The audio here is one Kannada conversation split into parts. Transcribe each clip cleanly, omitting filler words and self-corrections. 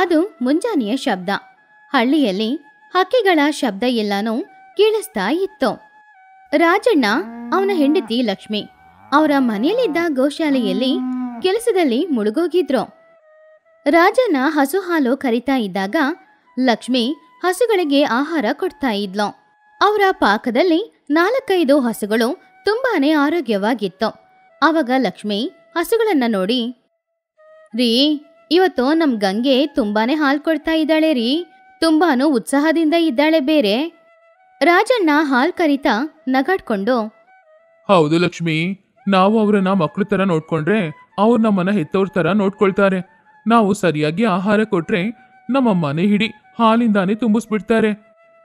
ಅದು ಮುಂಜಾನೆಯ ಶಬ್ದ. ಹಳ್ಳಿಯಲ್ಲಿ ಹಕ್ಕಿಗಳ ಶಬ್ದ ಎಲ್ಲಾನೂ ಕೇಳಿಸ್ತಾ ಇತ್ತು. ರಾಜಣ್ಣ, ಅವನ ಹೆಂಡತಿ ಲಕ್ಷ್ಮಿ ಅವರ ಮನೆಯಲ್ಲಿದ್ದ ಗೋಶಾಲೆಯಲ್ಲಿ ಕೆಲಸದಲ್ಲಿ ಮುಳುಗೋಗಿದ್ರು. ರಾಜಣ್ಣ ಹಸು ಹಾಲು ಕರಿತಾ ಇದ್ದಾಗ ಲಕ್ಷ್ಮಿ ಹಸುಗಳಿಗೆ ಆಹಾರ ಕೊಡ್ತಾ ಇದ್ಲು. ಅವರ ಪಾಕದಲ್ಲಿ 4-5 ಹಸುಗಳು ತುಂಬಾನೇ ಆರೋಗ್ಯವಾಗಿತ್ತು. ಆವಾಗ ಲಕ್ಷ್ಮಿ ಹಸುಗಳನ್ನ ನೋಡಿ, ರೀ, ಇವತ್ತು ನಮ್ ಗಂಗೆ ತುಂಬಾನೇ ಹಾಲು ಕೊಡ್ತಾ ಇದ್ದಾಳೆ ರೀ, ತುಂಬಾನು ಉತ್ಸಾಹದಿಂದ ಇದ್ದಾಳೆ ಬೇರೆ. ರಾಜಣ್ಣ ಹಾಲ್ ಕರಿತಾ ನಗಾಡ್ಕೊಂಡು, ಹೌದು ಲಕ್ಷ್ಮಿ, ನಾವು ಅವರನ್ನ ಮಕ್ಳು ತರ ನೋಡ್ಕೊಂಡ್ರೆ ಅವ್ರು ನಮ್ಮನ್ನ ಹೆತ್ತವ್ರ ತರ ನೋಡ್ಕೊಳ್ತಾರೆ. ನಾವು ಸರಿಯಾಗಿ ಆಹಾರ ಕೊಟ್ರೆ ನಮ್ಮ ಮನೆ ಹಿಡಿ ಹಾಲಿಂದಾನೇ ತುಂಬಿಸ್ಬಿಡ್ತಾರೆ.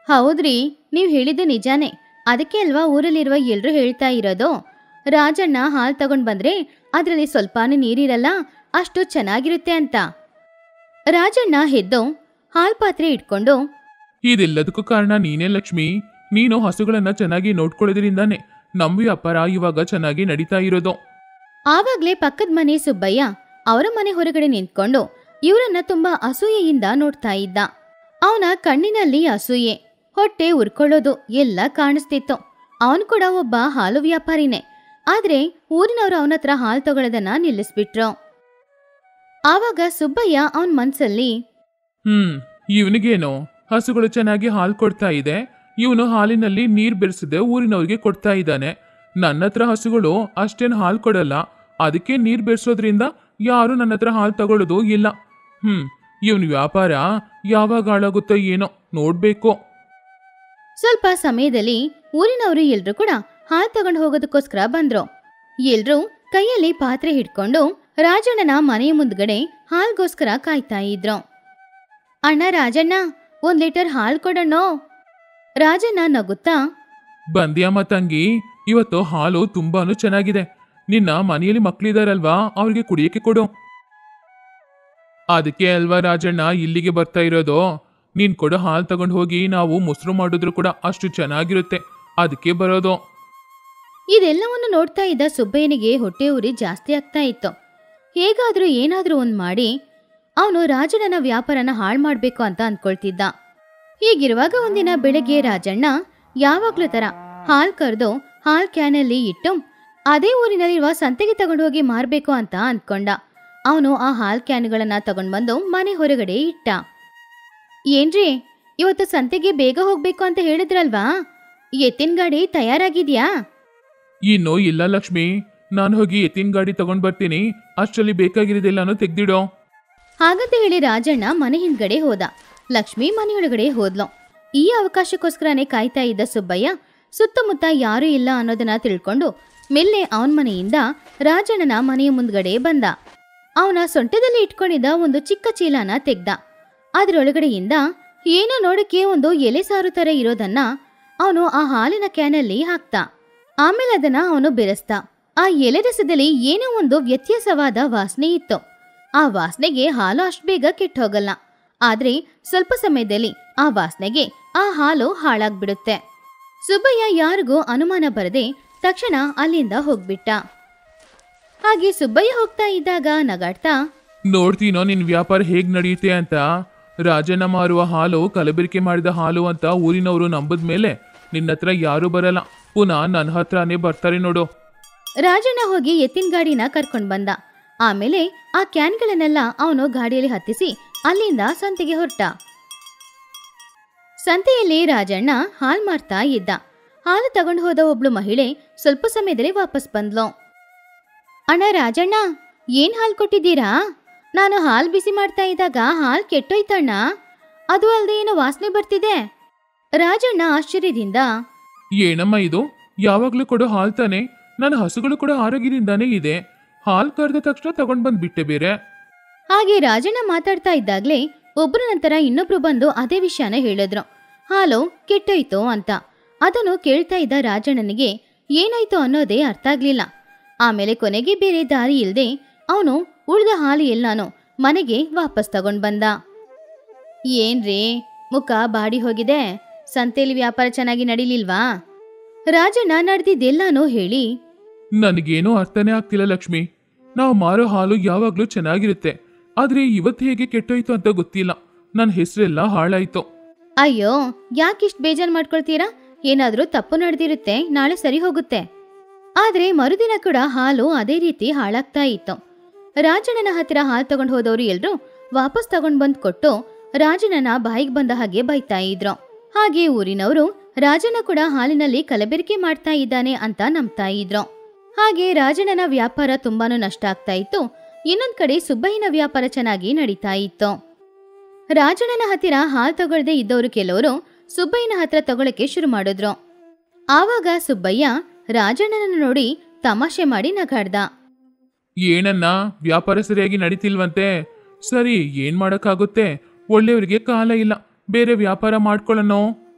ಹೌದ್ರಿ, ನೀವ್ ಹೇಳಿದ್ದು ನಿಜಾನೇ. ಅದಕ್ಕೆ ಅಲ್ವಾ ಊರಲ್ಲಿರುವ ಎಲ್ರೂ ಹೇಳ್ತಾ ಇರೋದು, ರಾಜಣ್ಣ ಹಾಲ್ ತಗೊಂಡ್ ಬಂದ್ರೆ ಅದ್ರಲ್ಲಿ ಸ್ವಲ್ಪನೂ ನೀರಿರಲ್ಲ, ಅಷ್ಟು ಚೆನ್ನಾಗಿರುತ್ತೆ ಅಂತ. ರಾಜಣ್ಣ ಎದ್ದು ಹಾಲ್ ಪಾತ್ರೆ ಇಟ್ಕೊಂಡು, ಇದೆಲ್ಲದಕ್ಕೂ ಕಾರಣ ನೀನೇ ಲಕ್ಷ್ಮಿ. ನೀನು ಹಸುಗಳನ್ನ ಚೆನ್ನಾಗಿ ನೋಡ್ಕೊಳ್ಳೋದ್ರಿಂದಾನೆ ನಮ್ಮ ವ್ಯಾಪಾರ ಇವಾಗ ಚೆನ್ನಾಗಿ ನಡೀತಾ ಇರೋದು. ಆವಾಗ್ಲೇ ಪಕ್ಕದ ಮನೆ ಸುಬ್ಬಯ್ಯ ಅವರ ಮನೆ ಹೊರಗಡೆ ನಿಂತ್ಕೊಂಡು ಇವರನ್ನ ತುಂಬಾ ಅಸೂಯೆಯಿಂದ ನೋಡ್ತಾ ಇದ್ದ. ಅವನ ಕಣ್ಣಿನಲ್ಲಿ ಅಸೂಯೆ, ಹೊಟ್ಟೆ ಉರ್ಕೊಳ್ಳೋದು ಎಲ್ಲ ಕಾಣಿಸ್ತಿತ್ತು. ಅವನು ಕೂಡ ಒಬ್ಬ ಹಾಲು ವ್ಯಾಪಾರಿನೇ. ಆದ್ರೆ ಊರಿನವರು ಅವನ ಹತ್ರ ಹಾಲು ತಗೊಳ್ಳೋದನ್ನ ನಿಲ್ಲಿಸ್ಬಿಟ್ರು. ಆವಾಗ ಸುಬ್ಬಯ್ಯ ಅವನ ಮನ್ಸಲ್ಲಿ, ಇವನಿಗೇನು ಹಸುಗಳು ಚೆನ್ನಾಗಿ ಹಾಲು ಕೊಡ್ತಾ ಇದೆ, ಇವನು ಹಾಲಿನಲ್ಲಿ ನೀರ್ ಬೆರೆಸದೆ ಊರಿನವ್ರಿಗೆ ಕೊಡ್ತಾ ಇದ್ದಾನೆ. ನನ್ನ ಹತ್ರ ಹಸುಗಳು ಅಷ್ಟೇನು ಹಾಲು ಕೊಡಲ್ಲ, ಅದಕ್ಕೆ ನೀರ್ ಬೆರೆಸೋದ್ರಿಂದ ಯಾರು ನನ್ನ ಹತ್ರ ಹಾಲು ತಗೊಳ್ಳೋದು ಇಲ್ಲ. ಇವನ್ ವ್ಯಾಪಾರ ಯಾವಾಗ ಹಾಳಾಗುತ್ತೋ ಏನೋ ನೋಡ್ಬೇಕು. ಸ್ವಲ್ಪ ಸಮಯದಲ್ಲಿ ಊರಿನವರು ಎಲ್ರು ಕೂಡ ಹಾಲು ತಗೊಂಡು ಹೋಗೋದಕ್ಕೋಸ್ಕರ ಬಂದ್ರು. ಎಲ್ರೂ ಕೈಯಲ್ಲಿ ಪಾತ್ರೆ ಹಿಡ್ಕೊಂಡು ರಾಜಣ್ಣನ ಮನೆಯ ಮುಂದ್ಗಡೆ ಹಾಲ್ಗೋಸ್ಕರ ಕಾಯ್ತಾ ಇದ್ರು. ಅಣ್ಣ ರಾಜಣ್ಣ, 1 ಲೀಟರ್ ಹಾಲು ಕೊಡಣ್ಣೋ. ರಾಜಣ್ಣ ನಗುತ್ತಾ, ಬಂದ್ಯಮ್ಮ ತಂಗಿ, ಇವತ್ತು ಹಾಲು ತುಂಬಾನು ಚೆನ್ನಾಗಿದೆ. ನಿನ್ನ ಮನೆಯಲ್ಲಿ ಮಕ್ಳಿದಾರಲ್ವಾ, ಅವ್ರಿಗೆ ಕುಡಿಯಕ್ಕೆ ಕೊಡು. ಅದಕ್ಕೆ ಅಲ್ವಾ ರಾಜಣ್ಣ ಇಲ್ಲಿಗೆ ಬರ್ತಾ ಇರೋದು. ನೀನ್ ಕೊಡೋ ಹಾಲು ತಗೊಂಡು ಹೋಗಿ ನಾವು ಮೊಸರು ಮಾಡಿದ್ರು ಕೂಡ ಅಷ್ಟು ಚೆನ್ನಾಗಿರುತ್ತೆ, ಅದಕ್ಕೆ ಬರೋದು. ಇದೆಲ್ಲವನ್ನು ನೋಡ್ತಾ ಇದ್ದ ಸುಬ್ಬಯ್ಯನಿಗೆ ಹೊಟ್ಟೆ ಉರಿ ಜಾಸ್ತಿ ಆಗ್ತಾ ಇತ್ತು. ಹೇಗಾದ್ರೂ ಏನಾದ್ರೂ ಒಂದ್ ಮಾಡಿ ಅವನು ರಾಜಣ್ಣನ ವ್ಯಾಪಾರನ ಹಾಳು ಮಾಡ್ಬೇಕು ಅಂತ ಅನ್ಕೊಳ್ತಿದ್ದ. ಹೀಗಿರುವಾಗ ಒಂದಿನ ಬೆಳಗ್ಗೆ ರಾಜಣ್ಣ ಯಾವಾಗ್ಲೂ ತರ ಹಾಲ್ ಕರೆದು ಹಾಲ್ ಕ್ಯಾನಲ್ಲಿ ಇಟ್ಟು ಅದೇ ಊರಿನಲ್ಲಿರುವ ಸಂತೆಗೆ ತಗೊಂಡು ಹೋಗಿ ಮಾರ್ಬೇಕು ಅಂತ ಅಂದ್ಕೊಂಡ. ಅವನು ಆ ಹಾಲ್ ಕ್ಯಾನ್ಗಳನ್ನ ತಗೊಂಡ್ಬಂದು ಮನೆ ಹೊರಗಡೆ ಇಟ್ಟ. ಏನ್ರಿ, ಇವತ್ತು ಸಂತೆಗೆ ಬೇಗ ಹೋಗ್ಬೇಕು ಅಂತ ಹೇಳಿದ್ರಲ್ವಾ, ಎತ್ತಿನ ಗಾಡಿ ತಯಾರಾಗಿದ್ಯಾ? ಇನ್ನೂ ಇಲ್ಲ ಲಕ್ಷ್ಮಿ, ನಾನು ಹೋಗಿ ಎತ್ತಿನ ಗಾಡಿ ತಗೊಂಡ್ ಬರ್ತೀನಿ, ಅಷ್ಟರಲ್ಲಿ ಬೇಕಾಗಿರೋದೆಲ್ಲಾನು ತೆಗ್ದಿಡೋ. ಹಾಗಂತ ಹೇಳಿ ರಾಜಣ್ಣ ಮನೆ ಹಿಂದ್ಗಡೆ ಹೋದ. ಲಕ್ಷ್ಮಿ ಮನೆಯೊಳಗಡೆ ಹೋದ್ಲು. ಈ ಅವಕಾಶಕ್ಕೋಸ್ಕರನೇ ಕಾಯ್ತಾ ಇದ್ದ ಸುಬ್ಬಯ್ಯ ಸುತ್ತಮುತ್ತ ಯಾರೂ ಇಲ್ಲ ಅನ್ನೋದನ್ನ ತಿಳ್ಕೊಂಡು ಮೆಲ್ಲೆ ಅವನ ಮನೆಯಿಂದ ರಾಜಣ್ಣನ ಮನೆಯ ಮುಂದ್ಗಡೆ ಬಂದ. ಅವನ ಸೊಂಟದಲ್ಲಿ ಇಟ್ಕೊಂಡಿದ್ದ ಒಂದು ಚಿಕ್ಕ ಚೀಲನ ತೆಗ್ದ. ಅದರೊಳಗಡೆಯಿಂದ ಏನೋ ನೋಡಕ್ಕೆ ಒಂದು ಎಲೆ ಸಾರು ತರ ಇರೋದನ್ನ ಅವನು ಆ ಹಾಲಿನ ಕ್ಯಾನಲ್ಲಿ ಹಾಕ್ತ. ಆಮೇಲೆ ಅದನ್ನ ಅವನು ಬೆರೆಸ್ತ. ಆ ಎಲೆ ರಸದಲ್ಲಿ ಏನೋ ಒಂದು ವ್ಯತ್ಯಾಸವಾದ ವಾಸನೆ ಇತ್ತು. ಆ ವಾಸನೆಗೆ ಹಾಲು ಅಷ್ಟು ಬೇಗ ಕೆಟ್ಟ ಹೋಗಲ್ಲ, ಆದ್ರೆ ಸ್ವಲ್ಪ ಸಮಯದಲ್ಲಿ ಆ ವಾಸನೆಗೆ ಆ ಹಾಲು ಹಾಳಾಗ್ಬಿಡುತ್ತೆ. ಸುಬ್ಬಯ್ಯ ಯಾರಿಗೂ ಅನುಮಾನ ಬರದೆ ತಕ್ಷಣ ಅಲ್ಲಿಂದ ಹೋಗ್ಬಿಟ್ಟ. ಹಾಗೆ ಸುಬ್ಬಯ್ಯ ಹೋಗ್ತಾ ಇದ್ದಾಗ ನಗಾಡ್ತಾ, ನೋಡ್ತೀನೋ ನಿನ್ ವ್ಯಾಪಾರ ಹೇಗ್ ನಡೆಯುತ್ತೆ ಅಂತ. ರಾಜಣ್ಣ ಮಾರುವ ಹಾಲು ಕಲಬೆರಕೆ ಮಾಡಿದ ಹಾಲು ಅಂತ ಊರಿನವರು ನಂಬದ್ಮೇಲೆ ನಿನ್ನ ಹತ್ರ ಯಾರು ಬರಲ್ಲ, ಪುನಃ ನನ್ನ ಹತ್ರನೇ ಬರ್ತಾರೆ ನೋಡು. ರಾಜಣ್ಣ ಹೋಗಿ ಎತ್ತಿನ ಗಾಡಿನ ಕರ್ಕೊಂಡ್ ಬಂದ. ಆಮೇಲೆ ಆ ಕ್ಯಾನ್ಗಳನ್ನೆಲ್ಲ ಅವನು ಗಾಡಿಯಲ್ಲಿ ಹತ್ತಿಸಿ ಅಲ್ಲಿಂದ ಸಂತೆಗೆ ಹೊರಟ. ಸಂತೆಯಲ್ಲಿ ರಾಜಣ್ಣ ಹಾಲ್ ಮಾರ್ತಾ ಇದ್ದ. ಹಾಲು ತಗೊಂಡು ಹೋದ ಒಬ್ಳು ಮಹಿಳೆ ಸ್ವಲ್ಪ ಸಮಯದಲ್ಲಿ ವಾಪಸ್ ಬಂದ್ಲು. ಅಣ್ಣ ರಾಜಣ್ಣ, ಏನ್ ಹಾಲು ಕೊಟ್ಟಿದ್ದೀರಾ? ನಾನು ಹಾಲು ಬಿಸಿ ಮಾಡ್ತಾ ಇದ್ದಾಗ ಹಾಲು ಕೆಟ್ಟೋಯ್ತಣ್ಣ, ಅದು ಅಲ್ಲದೆ ಏನೋ ವಾಸನೆ ಬರ್ತಿದೆ. ರಾಜಣ್ಣ ಆಶ್ಚರ್ಯದಿಂದ, ಏನಮ್ಮ ಇದು, ಯಾವಾಗ್ಲೂ ಕೊಡೋ ಹಾಲ್ ತಾನೆ, ನನ್ನ ಹಸುಗಳು ಕೂಡ ಆರೋಗ್ಯದಿಂದಾನೇ ಇದೆ, ಹಾಲ್ ಕರೆದ ತಕ್ಷಣ ತಗೊಂಡ್ ಬಂದ್ಬಿಟ್ಟೆ ಬೇರೆ. ಹಾಗೆ ರಾಜಣ್ಣ ಮಾತಾಡ್ತಾ ಇದ್ದಾಗ್ಲೇ ಒಬ್ರು ನಂತರ ಇನ್ನೊಬ್ರು ಬಂದು ಅದೇ ವಿಷಯನ ಹೇಳಿದ್ರು, ಹಾಲು ಕೆಟ್ಟೋಯ್ತು ಅಂತ. ಅದನ್ನು ಕೇಳ್ತಾ ಇದ್ದ ರಾಜಣ್ಣನಿಗೆ ಏನಾಯ್ತು ಅನ್ನೋದೇ ಅರ್ಥ ಆಗ್ಲಿಲ್ಲ. ಆಮೇಲೆ ಕೊನೆಗೆ ಬೇರೆ ದಾರಿ ಇಲ್ದೆ ಅವನು ಉಳಿದ ಹಾಲು ಎಲ್ಲಾನು ಮನೆಗೆ ವಾಪಸ್ ತಗೊಂಡ್ ಬಂದ. ಏನ್ರಿ, ಮುಖ ಬಾಡಿ ಹೋಗಿದೆ, ಸಂತೆಯಲ್ಲಿ ವ್ಯಾಪಾರ ಚೆನ್ನಾಗಿ ನಡೀಲಿಲ್ವಾ? ರಾಜಣ್ಣ ನಡೆದಿದ್ದೆಲ್ಲಾನು ಹೇಳಿ, ನನಗೇನೂ ಅರ್ಥನೇ ಆಗ್ತಿಲ್ಲ ಲಕ್ಷ್ಮಿ. ನಾವು ಮಾರೋ ಹಾಲು ಯಾವಾಗ್ಲೂ ಚೆನ್ನಾಗಿರುತ್ತೆ, ಆದ್ರೆ ಇವತ್ತು ಹೇಗೆ ಕೆಟ್ಟೋಯ್ತು ಅಂತ ಗೊತ್ತಿಲ್ಲ. ನನ್ನ ಹೆಸರೆಲ್ಲ ಹಾಳಾಯ್ತು. ಅಯ್ಯೋ, ಯಾಕಿಷ್ಟು ಬೇಜಾರು ಮಾಡ್ಕೊಳ್ತೀರಾ? ಏನಾದ್ರೂ ತಪ್ಪು ನಡೆದಿರುತ್ತೆ, ನಾಳೆ ಸರಿ ಹೋಗುತ್ತೆ. ಆದ್ರೆ ಮರುದಿನ ಕೂಡ ಹಾಲು ಅದೇ ರೀತಿ ಹಾಳಾಗ್ತಾ ಇತ್ತು. ರಾಜಣ್ಣನ ಹತ್ತಿರ ಹಾಲು ತಗೊಂಡು ಹೋದವರು ಎಲ್ರು ವಾಪಸ್ ತಗೊಂಡ್ ಬಂದ್ ಕೊಟ್ಟು ರಾಜಣ್ಣನ ಬಾಯಿಗೆ ಬಂದ ಹಾಗೆ ಬೈತಾ ಇದ್ರು. ಹಾಗೆ ಊರಿನವರು ರಾಜಣ್ಣ ಕೂಡ ಹಾಲಿನಲ್ಲಿ ಕಲಬೆರಕೆ ಮಾಡ್ತಾ ಇದ್ದಾನೆ ಅಂತ ನಂಬ್ತಾ ಇದ್ರು. ಹಾಗೆ ರಾಜಣ್ಣನ ವ್ಯಾಪಾರ ತುಂಬಾನು ನಷ್ಟ ಆಗ್ತಾ ಇತ್ತು. ಇನ್ನೊಂದ್ ಕಡೆ ಸುಬ್ಬಯ್ಯನ ವ್ಯಾಪಾರ ಚೆನ್ನಾಗಿ ನಡೀತಾ ಇತ್ತು. ರಾಜಣ್ಣನ ಹತ್ತಿರ ಹಾಲು ತಗೊಳ್ದೆ ಇದ್ದವರು ಕೆಲವರು ಸುಬ್ಬಯ್ಯನ ಹತ್ರ ತಗೊಳಕ್ಕೆ ಶುರು ಮಾಡಿದ್ರು. ಆವಾಗ ಸುಬ್ಬಯ್ಯ ರಾಜಣ್ಣನ ನೋಡಿ ತಮಾಷೆ ಮಾಡಿ ನಗಾಡ್ದ. ಏನನ್ನ ವ್ಯಾಪಾರ ಸರಿಯಾಗಿ ನಡೀತಿಲ್ವಂತೆ? ಸರಿ, ಏನ್ ಮಾಡಕ್ಕಾಗುತ್ತೆ, ಒಳ್ಳೆಯವರಿಗೆ ಕಾಲ ಇಲ್ಲ, ಬೇರೆ ವ್ಯಾಪಾರ ಮಾಡ್ಕೊಳ್ಳೋಣ.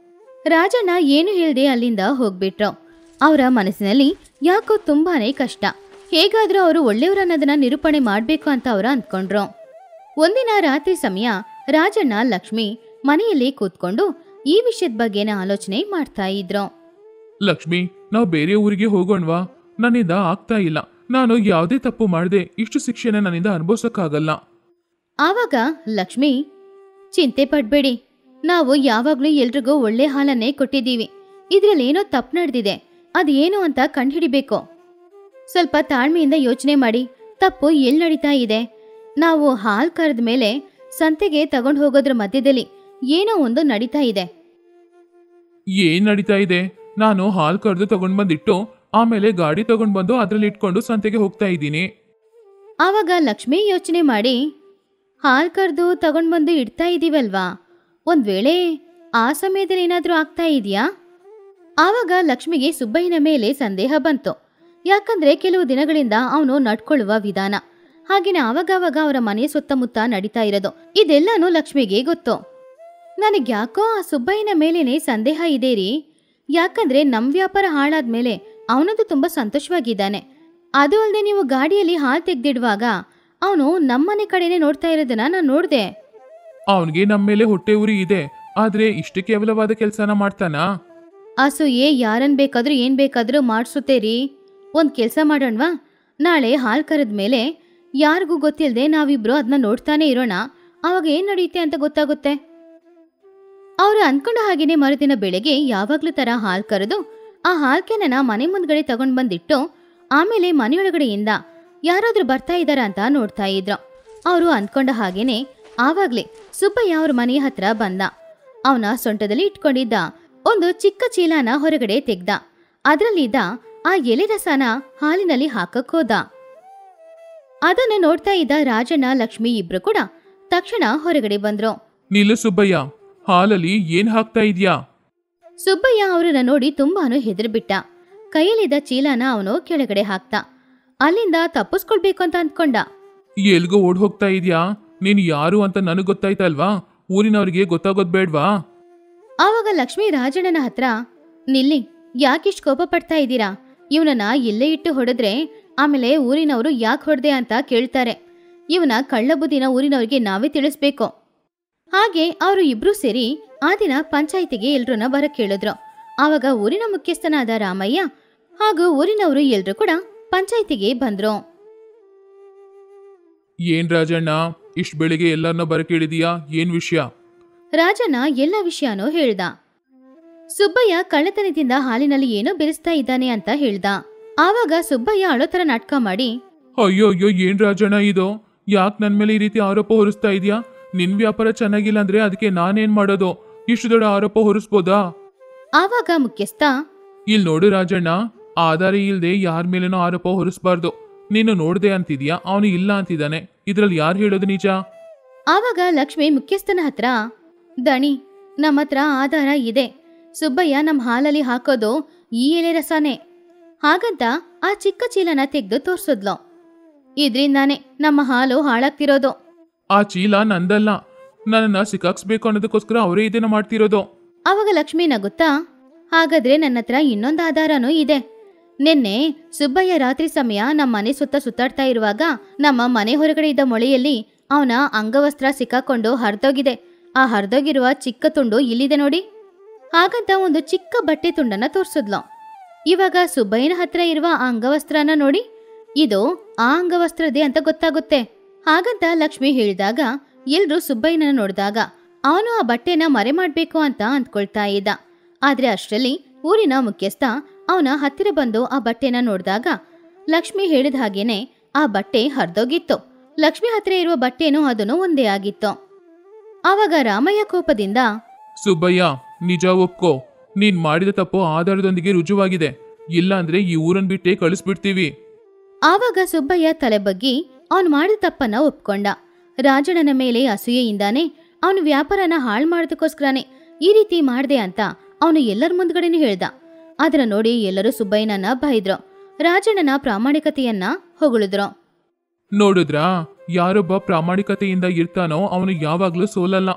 ರಾಜಣ್ಣ ಏನು ಹೇಳ್ದೆ ಅಲ್ಲಿಂದ ಹೋಗ್ಬಿಟ್ರು. ಅವರ ಮನಸ್ಸಿನಲ್ಲಿ ಯಾಕೋ ತುಂಬಾನೇ ಕಷ್ಟ. ಹೇಗಾದ್ರೂ ಅವರು ಒಳ್ಳೆಯವರನ್ನೋದನ್ನ ನಿರೂಪಣೆ ಮಾಡ್ಬೇಕು ಅಂತ ಅವರು ಅಂದ್ಕೊಂಡ್ರು. ಒಂದಿನ ರಾತ್ರಿ ಸಮಯ ರಾಜಣ್ಣ ಲಕ್ಷ್ಮಿ ಮನೆಯಲ್ಲಿ ಕೂತ್ಕೊಂಡು ಈ ವಿಷಯದ ಬಗ್ಗೆನ ಆಲೋಚನೆ ಮಾಡ್ತಾ ಇದ್ರು. ಲಕ್ಷ್ಮಿ, ನಾವು ಬೇರೆ ಊರಿಗೆ ಹೋಗೋಣವಾ? ನನ್ನಿಂದ ಆಗ್ತಾ ಇಲ್ಲ. ನಾನು ಯಾವುದೇ ತಪ್ಪು ಮಾಡದೆ ಇಷ್ಟು ಶಿಕ್ಷೆನ ನನ್ನಿಂದ ಅನುಭವಿಸಕ್ಕಾಗಲ್ಲ. ಆವಾಗ ಲಕ್ಷ್ಮಿ, ಚಿಂತೆ ಪಡ್ಬೇಡಿ, ನಾವು ಯಾವಾಗ್ಲೂ ಎಲ್ರಿಗೂ ಒಳ್ಳೆ ಹಾಲನ್ನೇ ಕೊಟ್ಟಿದ್ದೀವಿ. ಇದ್ರಲ್ಲೇನೋ ತಪ್ಪು ನಡೆದಿದೆ, ಅದೇನು ಅಂತ ಕಂಡುಹಿಡಿಬೇಕು. ಸ್ವಲ್ಪ ತಾಳ್ಮೆಯಿಂದ ಯೋಚನೆ ಮಾಡಿ, ತಪ್ಪು ಎಲ್ಲಿ ನಡೀತಾ ಇದೆ. ನಾವು ಹಾಲು ಕರೆದ ಮೇಲೆ ಸಂತೆಗೆ ತಗೊಂಡು ಹೋಗೋದ್ರ ಮಧ್ಯದಲ್ಲಿ ಏನೋ ಒಂದು ನಡೀತಾ ಇದೆ. ಏನ್ ನಡೀತಾ ಇದೆ? ನಾನು ಹಾಲು ಕರೆದು ತಗೊಂಡ್ ಬಂದಿಟ್ಟು ಆಮೇಲೆ ಗಾಡಿ ತಗೊಂಡ್ ಬಂದು ಅದ್ರಲ್ಲಿ ಇಟ್ಕೊಂಡು ಸಂತೆಗೆ ಹೋಗ್ತಾ ಇದ್ದೀನಿ. ಆವಾಗ ಲಕ್ಷ್ಮಿ ಯೋಚನೆ ಮಾಡಿ, ಹಾಲು ಕರೆದು ತಗೊಂಡ್ ಬಂದು ಇಡ್ತಾ ಇದೀವಲ್ವಾ, ಒಂದ್ ವೇಳೆ ಆ ಸಮಯದಲ್ಲಿ ಏನಾದ್ರೂ ಆಗ್ತಾ ಇದೆಯಾ? ಆವಾಗ ಲಕ್ಷ್ಮಿಗೆ ಸುಬ್ಬಯ್ಯನ ಮೇಲೆ ಸಂದೇಹ ಬಂತು. ಯಾಕಂದ್ರೆ ಕೆಲವು ದಿನಗಳಿಂದ ಅವನು ನಡ್ಕೊಳ್ಳುವ ವಿಧಾನ, ಹಾಗೇನೆ ಆವಾಗವಾಗ ಅವರ ಮನೆಯ ಸುತ್ತಮುತ್ತ ನಡೀತಾ ಇರೋದು, ಇದೆಲ್ಲಾನು ಲಕ್ಷ್ಮಿಗೆ ಗೊತ್ತು. ನನಗ್ಯಾಕೋ ಆ ಸುಬ್ಬಯ್ಯನ ಮೇಲೇನೆ ಸಂದೇಹ ಇದೆ ರೀ. ಯಾಕಂದ್ರೆ ನಮ್ ವ್ಯಾಪಾರ ಹಾಳಾದ್ಮೇಲೆ ಅವನದು ತುಂಬಾ ಸಂತೋಷವಾಗಿದ್ದಾನೆ. ಅದು ಅಲ್ಲದೆ ನೀವು ಗಾಡಿಯಲ್ಲಿ ಹಾಲು ತೆಗ್ದಿಡುವಾಗ ಅವನು ನಮ್ಮನೆ ಕಡೆನೆ ನೋಡ್ತಾ ಇರೋದನ್ನ ನಾನು ನೋಡ್ದೆ. ಅವನಿಗೆ ನಮ್ಮ ಮೇಲೆ ಹೊಟ್ಟೆ ಉರಿ ಇದೆ, ಆದ್ರೆ ಇಷ್ಟು ಕೇವಲವಾದ ಕೆಲಸನ ಮಾಡ್ತಾನಾ? ಅಸೂಯೆ ಯಾರನ್ ಬೇಕಾದ್ರೂ ಏನ್ ಬೇಕಾದ್ರೂ ಮಾಡಿಸುತ್ತೇರಿ. ಒಂದ್ ಕೆಲ್ಸ ಮಾಡೋಣವಾ, ನಾಳೆ ಹಾಲು ಕರೆದ್ಮೇಲೆ ಯಾರಿಗೂ ಗೊತ್ತಿಲ್ಲದೆ ನಾವಿಬ್ರು ಅದನ್ನ ನೋಡ್ತಾನೆ ಇರೋಣ, ಅವಾಗ ಏನ್ ನಡೆಯುತ್ತೆ ಅಂತ ಗೊತ್ತಾಗುತ್ತೆ. ಅವರು ಅಂದ್ಕೊಂಡ ಹಾಗೇನೆ ಮರುದಿನ ಬೆಳಗ್ಗೆ ಯಾವಾಗ್ಲೂ ತರ ಹಾಲು ಕರೆದು ಆ ಹಾಲ್ಕೆನ ಮನೆ ಮುಂದ್ಗಡೆ ತಗೊಂಡ್ ಬಂದಿಟ್ಟು ಆಮೇಲೆ ಮನೆಯೊಳಗಡೆಯಿಂದ ಯಾರಾದ್ರೂ ಬರ್ತಾ ಇದ್ದಾರ ಅಂತ ನೋಡ್ತಾ ಇದ್ರು. ಅವರು ಅಂದ್ಕೊಂಡ ಹಾಗೇನೆ ಆವಾಗ್ಲೇ ಸುಬ್ಬಯ್ಯ ಅವ್ರ ಮನೆಯ ಹತ್ರ ಬಂದ. ಅವನ ಸೊಂಟದಲ್ಲಿ ಇಟ್ಕೊಂಡಿದ್ದ ಒಂದು ಚಿಕ್ಕ ಚೀಲನ ಹೊರಗಡೆ ತೆಗ್ದ. ಅದ್ರಲ್ಲಿದ್ದ ಆ ಎಲೆ ರಸನ ಹಾಲಿನಲ್ಲಿ ಹಾಕಕ್ ಹೋದ. ಅದನ್ನು ನೋಡ್ತಾ ಇದ್ದ ರಾಜಣ್ಣ ಲಕ್ಷ್ಮಿ ಇಬ್ರು ಕೂಡ ತಕ್ಷಣ ಹೊರಗಡೆ ಬಂದ್ರು. ನಿಲ್ಲು ಸುಬ್ಬಯ್ಯ, ಹಾಲಲ್ಲಿ ಏನ್ ಹಾಕ್ತಾ ಇದ್ಯಾ? ಸುಬ್ಬಯ್ಯ ಅವರನ್ನ ನೋಡಿ ತುಂಬಾನು ಹೆದರ್ಬಿಟ್ಟ. ಕೈಯಲ್ಲಿದ್ದ ಚೀಲನ ಅವನು ಕೆಳಗಡೆ ಹಾಕ್ತ. ಅಲ್ಲಿಂದ ತಪ್ಪಿಸ್ಕೊಳ್ಬೇಕು ಅಂತ ಅಂದ್ಕೊಂಡ. ಎಲ್ಗೋ ಓಡ್ ಹೋಗ್ತಾ ಇದ್ಯಾ? ನೀನ್ ಯಾರು ಅಂತ ನನಗ್ ಗೊತ್ತಾಯ್ತಲ್ವಾ? ಊರಿನವ್ರಿಗೆ ಗೊತ್ತಾಗೋದ್ ಬೇಡ್ವಾ? ಆವಾಗ ಲಕ್ಷ್ಮಿ ರಾಜಣ್ಣನ ಹತ್ರ, ನಿಲ್ಲಿ, ಯಾಕಿಷ್ಟು ಕೋಪ ಪಡ್ತಾ ಇದ್ದೀರಾ? ಇವನನ್ನ ಇಲ್ಲೇ ಇಟ್ಟು ಹೊಡೆದ್ರೆ ಆಮೇಲೆ ಊರಿನವರು ಯಾಕೆ ಹೊಡೆದೆ ಅಂತ ಕೇಳ್ತಾರೆ. ಇವನ ಕಳ್ಳ ಬುದ್ಧಿನ ಊರಿನವ್ರಿಗೆ ನಾವೇ ತಿಳಿಸ್ಬೇಕು. ಹಾಗೆ ಅವರು ಇಬ್ರು ಸೇರಿ ಆ ದಿನ ಪಂಚಾಯಿತಿಗೆ ಎಲ್ರನ್ನ ಬರಕ್ ಕೇಳಿದ್ರು. ಆವಾಗ ಊರಿನ ಮುಖ್ಯಸ್ಥನಾದ ರಾಮಯ್ಯ ಹಾಗೂ ಊರಿನವರು ಎಲ್ರು ಕೂಡ ಪಂಚಾಯಿತಿಗೆ ಬಂದ್ರು. ಏನ್ ರಾಜಣ್ಣ, ಇಷ್ಟ ಬೆಳಿಗ್ಗೆ ಎಲ್ಲರನ್ನ ಬರಕೇಳಿದೀಯಾ? ಏನ್ ವಿಷಯ? ರಾಜಣ್ಣ ಎಲ್ಲ ವಿಷಯನೂ ಹೇಳ್ದ. ಸುಬ್ಬಯ್ಯ ಕಳ್ಳತನದಿಂದ ಹಾಲಿನಲ್ಲಿ ಏನೋ ಬೆರೆಸ್ತಾ ಇದ್ದಾನೆ ಅಂತ ಹೇಳ್ದ. ಆವಾಗ ಸುಬ್ಬಯ್ಯ ಅಳೋತರ ನಾಟಕ ಮಾಡಿ, ಅಯ್ಯೋ ಅಯ್ಯೋ, ಏನ್ ರಾಜಣ್ಣ ಇದು? ಯಾಕೆ ನನ್ ಮೇಲೆ ಈ ರೀತಿ ಆರೋಪ ಹೊರಿಸ್ತಾ ಇದೀಯಾ? ನಿನ್ ವ್ಯಾಪಾರ ಚೆನ್ನಾಗಿಲ್ಲ ಅಂದ್ರೆ ಅದಕ್ಕೆ ನಾನೇನ್ ಮಾಡೋದು? ಇಷ್ಟು ದೊಡ್ಡ ಆರೋಪ ಹೊರಿಸ್ಬೋದಾ? ಆವಾಗ ಮುಖ್ಯಸ್ಥ, ಇಲ್ ನೋಡು ರಾಜಣ್ಣ, ಆಧಾರ ಇಲ್ದೆ ಯಾರ ಮೇಲೇನೋ ಆರೋಪ ಹೊರಿಸ್ಬಾರ್ದು. ನೀನು ನೋಡ್ದೆ ಅಂತಿದ್ಯಾ, ಅವನು ಇಲ್ಲ ಅಂತಿದ್ದಾನೆ, ಇದ್ರಲ್ಲಿ ಯಾರು ಹೇಳೋದು ನಿಜ? ಆವಾಗ ಲಕ್ಷ್ಮಿ ಮುಖ್ಯಸ್ಥನ ಹತ್ರ, ದಣಿ, ನಮ್ಮ ಹತ್ರ ಆಧಾರ ಇದೆ. ಸುಬ್ಬಯ್ಯ ನಮ್ಮ ಹಾಲಲ್ಲಿ ಹಾಕೋದು ಈ ಎಲೆ ರಸನೇ. ಹಾಗಂತ ಆ ಚಿಕ್ಕ ಚೀಲನ ತೆಗೆದು ತೋರ್ಸಿದ್ಲು. ಇದ್ರಿಂದಾನೆ ನಮ್ಮ ಹಾಲು ಹಾಳಾಗ್ತಿರೋದು. ಆ ಚೀಲ ನಂದಲ್ಲ, ನನ್ನನ್ನ ಸಿಕ್ಕಾಕ್ಸ್ಬೇಕು ಅನ್ನೋದಕ್ಕೋಸ್ಕರ ಅವರೇ ಇದನ್ನ ಮಾಡ್ತಿರೋದು. ಆವಾಗ ಲಕ್ಷ್ಮಿ ನಗುತ್ತಾ, ಹಾಗಾದ್ರೆ ನನ್ನ ಹತ್ರ ಇನ್ನೊಂದು ಆಧಾರನೂ ಇದೆ. ನಿನ್ನೆ ಸುಬ್ಬಯ್ಯ ರಾತ್ರಿ ಸಮಯ ನಮ್ಮ ಮನೆ ಸುತ್ತ ಸುತ್ತಾಡ್ತಾ ಇರುವಾಗ ನಮ್ಮ ಮನೆ ಹೊರಗಡೆ ಇದ್ದ ಮೊಳೆಯಲ್ಲಿ ಅವನ ಅಂಗವಸ್ತ್ರ ಸಿಕ್ಕಾಕೊಂಡು ಹರಿದೋಗಿದೆ. ಆ ಹರಿದೋಗಿರುವ ಚಿಕ್ಕ ತುಂಡು ಇಲ್ಲಿದೆ ನೋಡಿ. ಹಾಗಂತ ಒಂದು ಚಿಕ್ಕ ಬಟ್ಟೆ ತುಂಡನ್ನ ತೋರ್ಸಿದ್ಲು. ಇವಾಗ ಸುಬ್ಬಯ್ಯನ ಹತ್ರ ಇರುವ ಆ ಅಂಗವಸ್ತ್ರನ ನೋಡಿ, ಇದು ಆ ಅಂಗವಸ್ತ್ರದೇ ಅಂತ ಗೊತ್ತಾಗುತ್ತೆ. ಹಾಗಂತ ಲಕ್ಷ್ಮಿ ಹೇಳಿದಾಗ ಎಲ್ರೂ ಸುಬ್ಬಯ್ಯನ ನೋಡಿದಾಗ ಅವನು ಆ ಬಟ್ಟೆನ ಮರೆ ಮಾಡ್ಬೇಕು ಅಂತ ಅಂದ್ಕೊಳ್ತಾ ಇದ್ದ. ಆದ್ರೆ ಅಷ್ಟರಲ್ಲಿ ಊರಿನ ಮುಖ್ಯಸ್ಥ ಅವನ ಹತ್ತಿರ ಬಂದು ಆ ಬಟ್ಟೆನ ನೋಡಿದಾಗ ಲಕ್ಷ್ಮಿ ಹೇಳಿದ ಹಾಗೇನೆ ಆ ಬಟ್ಟೆ ಹರಿದೋಗಿತ್ತು. ಲಕ್ಷ್ಮಿ ಹತ್ತಿರ ಇರುವ ಬಟ್ಟೆನೂ ಅದನ್ನು ಒಂದೇ ಆಗಿತ್ತು. ಆವಾಗ ರಾಮಯ್ಯ ಕೋಪದಿಂದ, ಸುಬ್ಬಯ್ಯ, ನಿಜ ಒಪ್ಕೋ. ನೀನ್ ಮಾಡಿದ ತಪ್ಪು ಆಧಾರದೊಂದಿಗೆ ರುಜುವಾಗಿದೆ. ಇಲ್ಲಾಂದ್ರೆ ಈ ಊರನ್ ಬಿಟ್ಟೆ ಕಳಿಸ್ಬಿಡ್ತೀವಿ. ಆವಾಗ ಸುಬ್ಬಯ್ಯ ತಲೆ ಬಗ್ಗಿ ಅವನು ಮಾಡಿದ ತಪ್ಪನ್ನ ಒಪ್ಕೊಂಡ. ರಾಜಣ್ಣನ ಮೇಲೆ ಅಸೂಯೆಯಿಂದಾನೆ ಅವನು ವ್ಯಾಪಾರನ ಹಾಳು ಮಾಡೋದಕ್ಕೋಸ್ಕರನೇ ಈ ರೀತಿ ಮಾಡ್ದೆ ಅಂತ ಅವನು ಎಲ್ಲರ ಮುಂದ್ಗಡೆನೂ ಹೇಳ್ದ. ಅದನ್ನ ನೋಡಿ ಎಲ್ಲರೂ ಸುಬ್ಬಯ್ಯನನ್ನ ಬೈದ್ರು. ರಾಜಣ್ಣನ ಪ್ರಾಮಾಣಿಕತೆಯನ್ನ ಹೊಗಳಿದ್ರು. ನೋಡಿದ್ರಾ, ಯಾರೊಬ್ಬ ಪ್ರಾಮಾಣಿಕತೆಯಿಂದ ಇರ್ತಾನೋ ಅವನು ಯಾವಾಗ್ಲೂ ಸೋಲಲ್ಲ.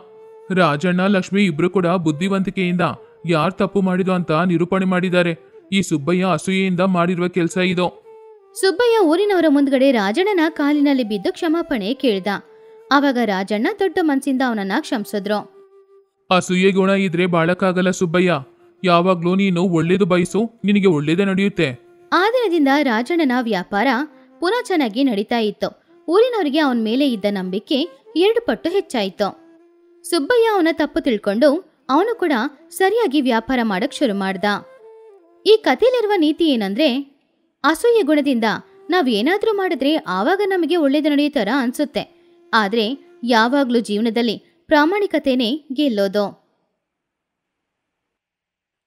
ರಾಜಣ್ಣ ಲಕ್ಷ್ಮಿ ಇಬ್ರು ಕೂಡ ಬುದ್ಧಿವಂತಿಕೆಯಿಂದ ಯಾರ್ ತಪ್ಪು ಮಾಡಿದ್ರು ಅಂತ ನಿರೂಪಣೆ ಮಾಡಿದ್ದಾರೆ. ಈ ಸುಬ್ಬಯ್ಯ ಅಸೂಯೆಯಿಂದ ಮಾಡಿರುವ ಕೆಲಸ ಇದು. ಸುಬ್ಬಯ್ಯ ಊರಿನವರ ಮುಂದ್ಗಡೆ ರಾಜಣ್ಣನ ಕಾಲಿನಲ್ಲಿ ಬಿದ್ದು ಕ್ಷಮಾಪಣೆ ಕೇಳ್ದ. ಆವಾಗ ರಾಜಣ್ಣ ದೊಡ್ಡ ಮನ್ಸಿಂದ ಅವನನ್ನ ಕ್ಷಮಿಸಿದ್ರು. ಅಸೂಯೆ ಗುಣ ಇದ್ರೆ ಬಾಳಕ್ಕಾಗಲ್ಲ ಸುಬ್ಬಯ್ಯ. ಯಾವಾಗ್ಲೂ ನೀನು ಒಳ್ಳೇದು ಬಯಸು, ನಿನಗೆ ಒಳ್ಳೇದೇ ನಡೆಯುತ್ತೆ. ಆ ದಿನದಿಂದ ರಾಜಣ್ಣನ ವ್ಯಾಪಾರ ಪುನಃ ಚೆನ್ನಾಗಿ ನಡೀತಾ ಇತ್ತು. ಊರಿನವರಿಗೆ ಅವನ ಮೇಲೆ ಇದ್ದ ನಂಬಿಕೆ 2 ಪಟ್ಟು ಹೆಚ್ಚಾಯಿತು. ಸುಬ್ಬಯ್ಯ ಅವನ ತಪ್ಪು ತಿಳ್ಕೊಂಡು ಅವನು ಕೂಡ ಸರಿಯಾಗಿ ವ್ಯಾಪಾರ ಮಾಡಕ್ ಶುರು ಮಾಡ್ದ. ಈ ಕಥೆಯಲ್ಲಿರುವ ನೀತಿ ಏನಂದ್ರೆ, ಅಸೂಯೆ ಗುಣದಿಂದ ನಾವೇನಾದ್ರೂ ಮಾಡಿದ್ರೆ ಆವಾಗ ನಮಗೆ ಒಳ್ಳೇದು ನಡೆಯುತ್ತಾರ ಅನ್ಸುತ್ತೆ. ಆದ್ರೆ ಯಾವಾಗ್ಲೂ ಜೀವನದಲ್ಲಿ ಪ್ರಾಮಾಣಿಕತೆನೇ ಗೆಲ್ಲೋದು.